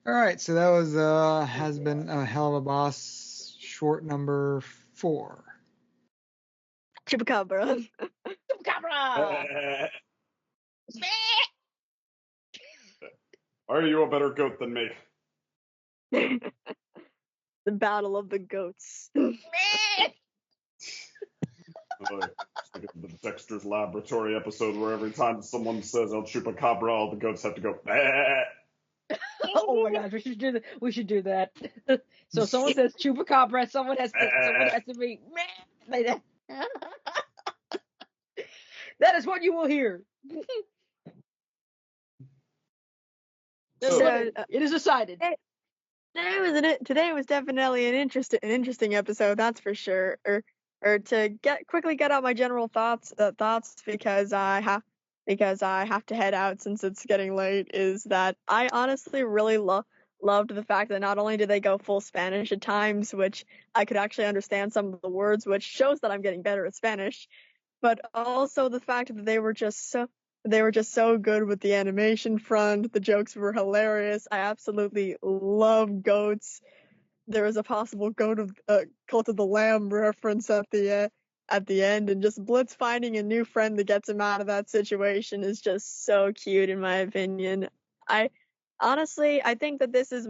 All right, so that was has been a hell of a boss short number 4. Chupacabra. Chupacabra! Are you a better goat than me? The battle of the goats. Like the Dexter's Laboratory episode where every time someone says El Chupacabra, all the goats have to go, bah! Oh my gosh, we should do that. So if someone says chupacabra, someone has to be like that. That is what you will hear. So, It is decided. Today was definitely an interesting episode, that's for sure. Or to quickly get out my general thoughts because I have to head out since it's getting late. Is that I honestly really loved the fact that not only did they go full Spanish at times, which I could actually understand some of the words, which shows that I'm getting better at Spanish, but also the fact that they were just so good with the animation front. The jokes were hilarious. I absolutely love goats. There was a possible Cult of the Lamb reference at the end, and just Blitz finding a new friend that gets him out of that situation is just so cute, in my opinion. I think that this is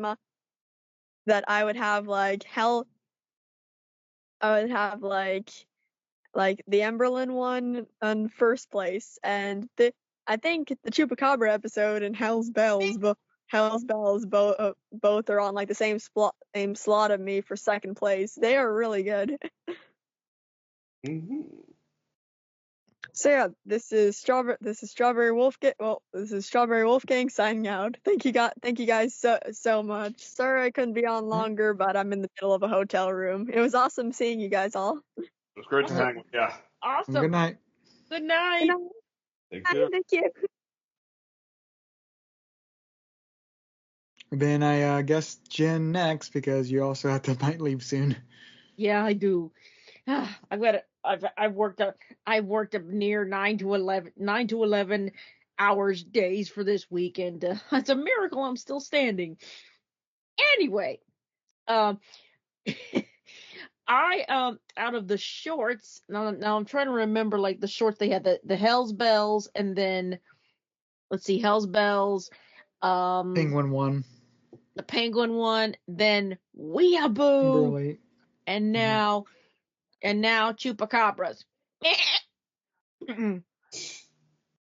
that I would have like the Emberlin one in first place, and I think the Chupacabra episode and Hell's Bells both are on like the same slot of me for second place. They are really good. Mm-hmm. So yeah, this is Strawberry Wolfgang. Well, this is Strawberry Wolfgang signing out. Thank you guys so much. Sorry I couldn't be on longer, but I'm in the middle of a hotel room. It was awesome seeing you guys all. It was great to hang with you. Awesome. Good night. Good night. Thank you. Thank you. Then I guess Jenn next because you also have to might leave soon. Yeah, I do. I've worked up near 9 to 11 hours days for this weekend. It's a miracle I'm still standing. Anyway, I out of the shorts, now I'm trying to remember like the shorts they had, the Hell's Bells, and then let's see, Hell's Bells, Penguin one. the Penguin one, then Weeaboo, Really. and now Chupacabras.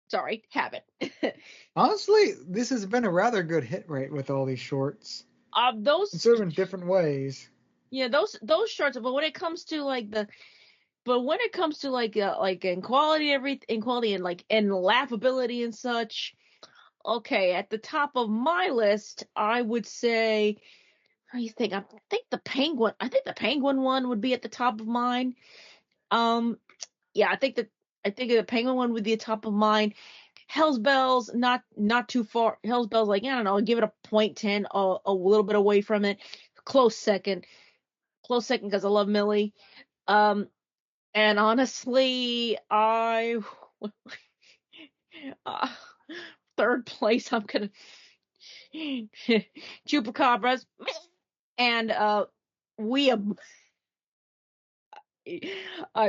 Sorry, have it. Honestly, this has been a rather good hit rate with all these shorts. Those Sort of in different ways. Yeah, those shorts. But when it comes to like in quality, and like and laughability and such, okay, at the top of my list, I would say, how do you think? I think the Penguin one would be at the top of mine. Yeah, I think the Penguin one would be at the top of mine. Hell's Bells, not too far. Hell's Bells, like, I don't know, I'll give it a 0.10, a little bit away from it. Close second because I love Millie. And honestly, I third place, I'm gonna Chupacabras and I'm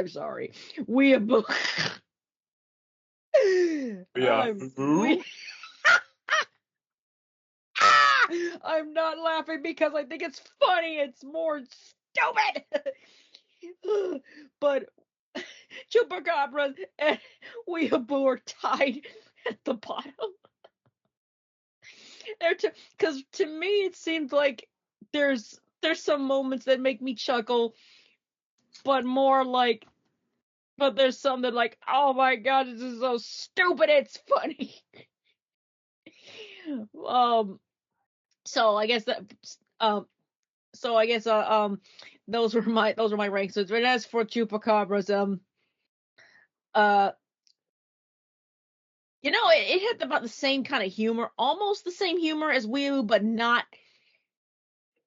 sorry, Weeaboo. Yeah. I'm not laughing because I think it's funny. It's more stupid. But Chupacabra and Weeaboo are tied at the bottom. Because to me it seems like there's some moments that make me chuckle, but there's some that like, oh my god, this is so stupid, it's funny. So I guess those were my ranks. So as for Chupacabras, it had about the same kind of humor, almost the same humor as Weeaboo, but not.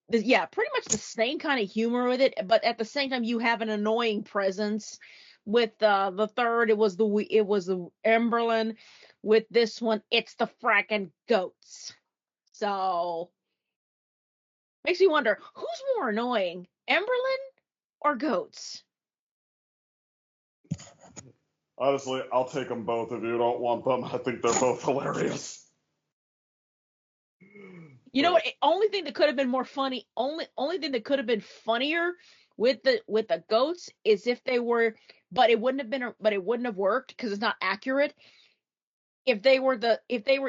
Yeah, pretty much the same kind of humor with it, but at the same time, you have an annoying presence. With the third, it was the Emberlin. With this one, it's the frackin' goats. So makes me wonder, who's more annoying, Emberlyn or goats? Honestly, I'll take them both if you don't want them. I think they're both hilarious. You know what? Only thing that could have been more funny, only thing that could have been funnier with the goats is if they were, but it wouldn't have worked because it's not accurate. If they were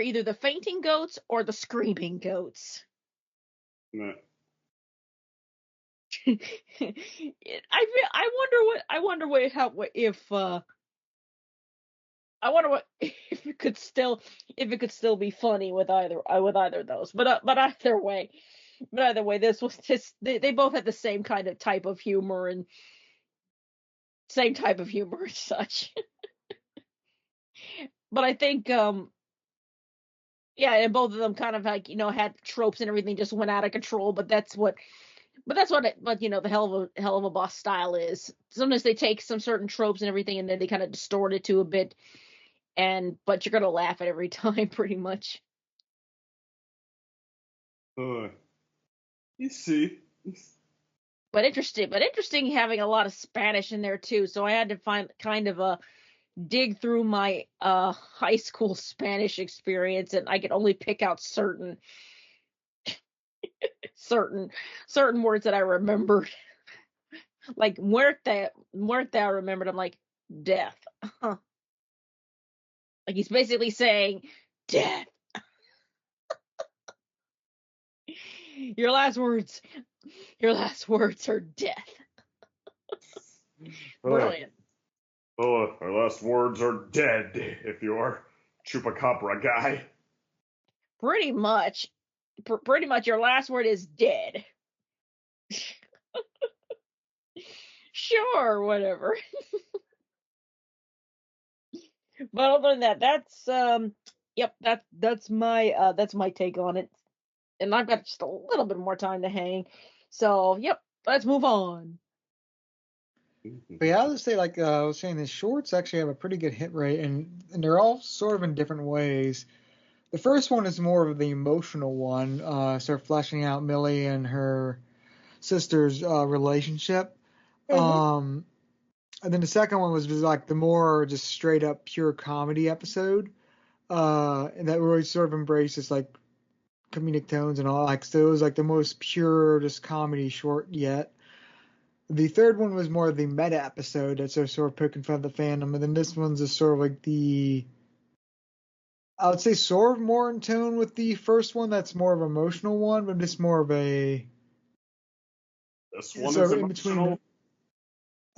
either the fainting goats or the screaming goats. Yeah. I wonder if it could still be funny with either of those. But either way, they both had the same kind of type of humor and such. But I think yeah, and both of them kind of like, had tropes and everything just went out of control, but that's what the hell of a boss style is. Sometimes they take some certain tropes and everything and then they kind of distort it to a bit, but you're gonna laugh at every time pretty much. You see. But interesting having a lot of Spanish in there too. So I had to find kind of a dig through my high school Spanish experience, and I could only pick out certain words that I remembered. Like muerte, I remembered. I'm like, death. Like he's basically saying death. Your last words are death. Brilliant. Our last words are dead if you're Chupacabra guy. Pretty much your last word is dead. Sure, whatever. But other than that, that's my take on it. And I've got just a little bit more time to hang. So, yep, let's move on. But yeah, I would say, like I was saying, the shorts actually have a pretty good hit rate, and they're all sort of in different ways. The first one is more of the emotional one, sort of fleshing out Millie and her sister's relationship. Mm-hmm. And then the second one was just like the more just straight up pure comedy episode, and that really sort of embraces like comedic tones and all. Like, so it was like the most pure just comedy short yet. The third one was more of the meta episode that's sort of poking fun at the fandom, and then this one's just sort of like I would say sort of more in tone with the first one. That's more of an emotional one, but just more of a. This one sort is of emotional.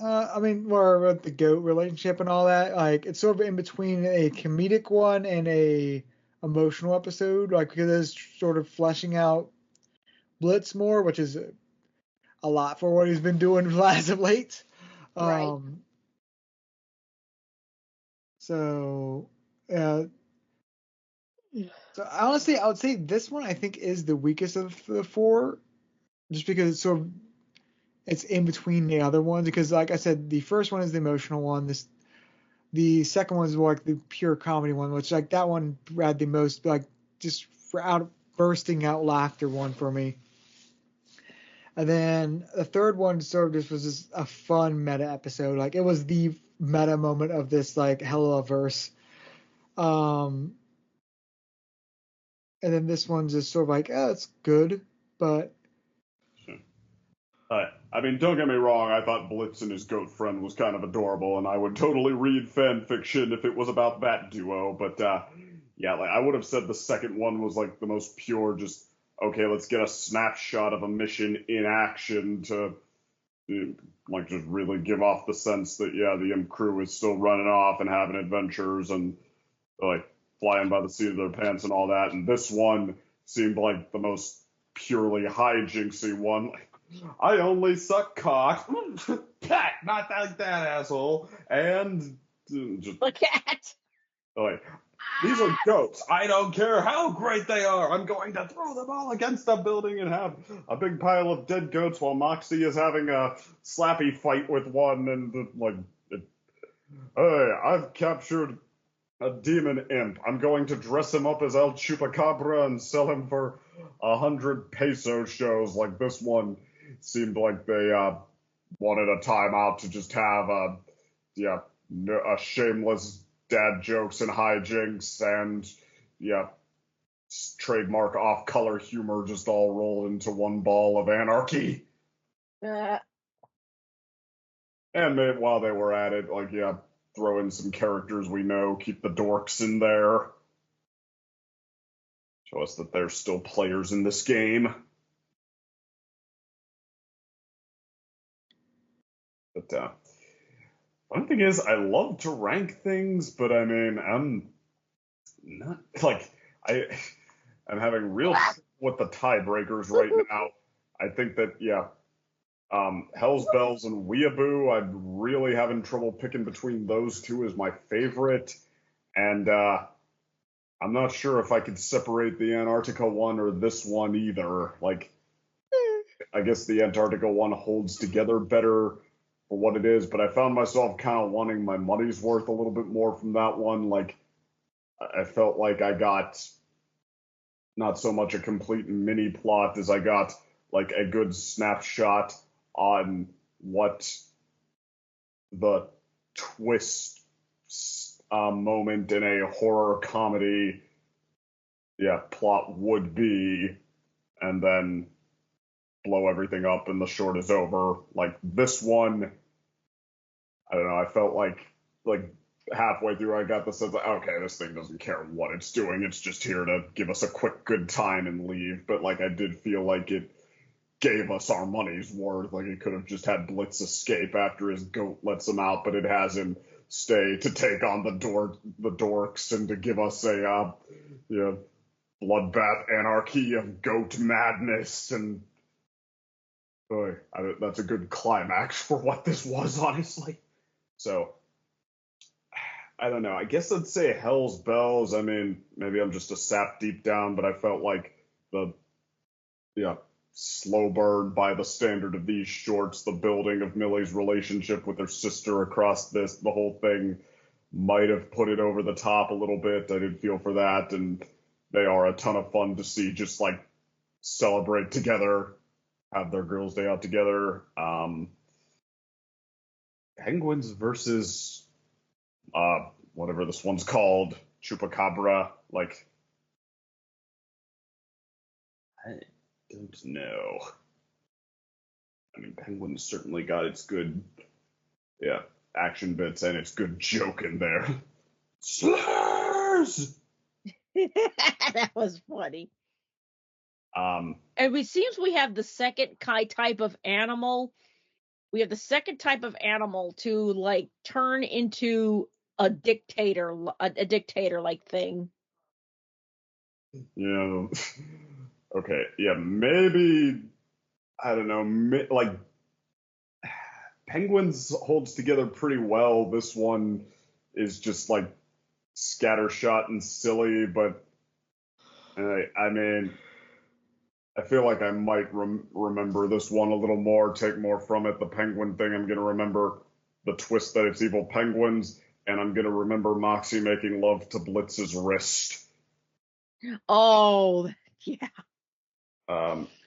I mean, more about the goat relationship and all that. Like, it's sort of in between a comedic one and a emotional episode. Like, because it's sort of fleshing out Blitz more, which is a lot for what he's been doing as of late. Right. So, so honestly, I would say this one I think is the weakest of the four, just because it's in between the other ones. Because, like I said, the first one is the emotional one. The second one is more like the pure comedy one, which like that one had the most like just for bursting out laughter one for me. And then the third one sort of just was just a fun meta episode. Like, it was the meta moment of this like hella verse. And then this one's just sort of like, oh, it's good, but. I mean, don't get me wrong, I thought Blitz and his goat friend was kind of adorable, and I would totally read fan fiction if it was about that duo, but yeah, like I would have said the second one was like the most pure, just, okay, let's get a snapshot of a mission in action to like just really give off the sense that, yeah, the imp crew is still running off and having adventures and like flying by the seat of their pants and all that, and this one seemed like the most purely hijinksy one. I only suck cock. Pat, not like that, asshole. And just The cat. like, these are goats. I don't care how great they are. I'm going to throw them all against a building and have a big pile of dead goats while Moxie is having a slappy fight with one. And like, hey, I've captured a demon imp. I'm going to dress him up as El Chupacabra and sell him for 100 peso shows. Like this one seemed like they wanted a timeout to just have a shameless dad jokes and hijinks and trademark off-color humor just all rolled into one ball of anarchy. Uh, And while they were at it, like, throw in some characters we know, keep the dorks in there. Show us that there's still players in this game. But one thing is, I love to rank things, but I mean, I'm not, like, I'm having real trouble with the tiebreakers right now. I think that, Hell's Bells and Weeaboo, I'm really having trouble picking between those two as my favorite. And I'm not sure if I could separate the Antarctica one or this one either. Like, I guess the Antarctica one holds together better for what it is, but I found myself kind of wanting my money's worth a little bit more from that one. Like, I felt like I got not so much a complete mini plot as I got like a good snapshot on what the twist moment in a horror comedy plot would be, and then blow everything up and the short is over. Like this one, I don't know, I felt like halfway through I got the sense like, okay, this thing doesn't care what it's doing, it's just here to give us a quick good time and leave. But like I did feel like it gave us our money's worth. Like it could have just had Blitz escape after his goat lets him out, but it has him stay to take on the dorks and to give us a bloodbath anarchy of goat madness. And boy, that's a good climax for what this was, honestly. So I don't know. I guess I'd say Hell's Bells. I mean, maybe I'm just a sap deep down, but I felt like the slow burn by the standard of these shorts, the building of Millie's relationship with her sister across the whole thing might have put it over the top a little bit. I did feel for that, and they are a ton of fun to see just like celebrate together, have their girls' day out together. Penguins versus whatever this one's called, Chupacabra, like I don't know. I mean, Penguin's certainly got its good, action bits and its good joke in there. Slurs! that was funny. And it seems we have the second type of animal. We have the second type of animal to like turn into a dictator like thing. Yeah. Okay. Yeah. Maybe. I don't know. Like Penguins holds together pretty well. This one is just like scattershot and silly, but I mean, I feel like I might remember this one a little more, take more from it. The penguin thing, I'm going to remember the twist that it's evil penguins, and I'm going to remember Moxie making love to Blitz's wrist. Oh, yeah.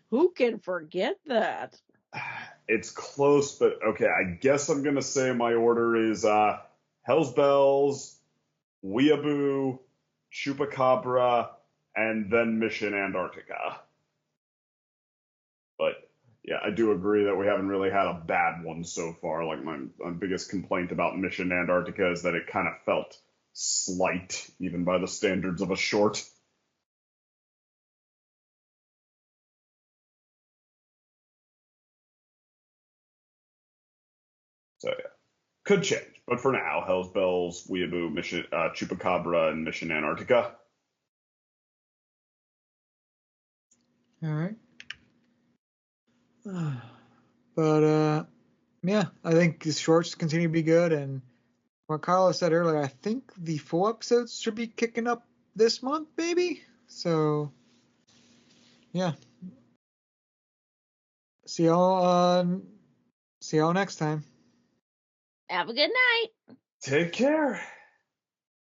Who can forget that? It's close, but okay, I guess I'm going to say my order is Hell's Bells, Weeaboo, Chupacabra, and then Mission Antarctica. But yeah, I do agree that we haven't really had a bad one so far. Like my biggest complaint about Mission Antarctica is that it kind of felt slight, even by the standards of a short. So yeah, could change. But for now, Hell's Bells, Weeaboo, Mission Chupacabra, and Mission Antarctica. All right. But yeah, I think the shorts continue to be good, and what Carlos said earlier, I think the full episodes should be kicking up this month, maybe. So yeah, see y'all next time. Have a good night. Take care.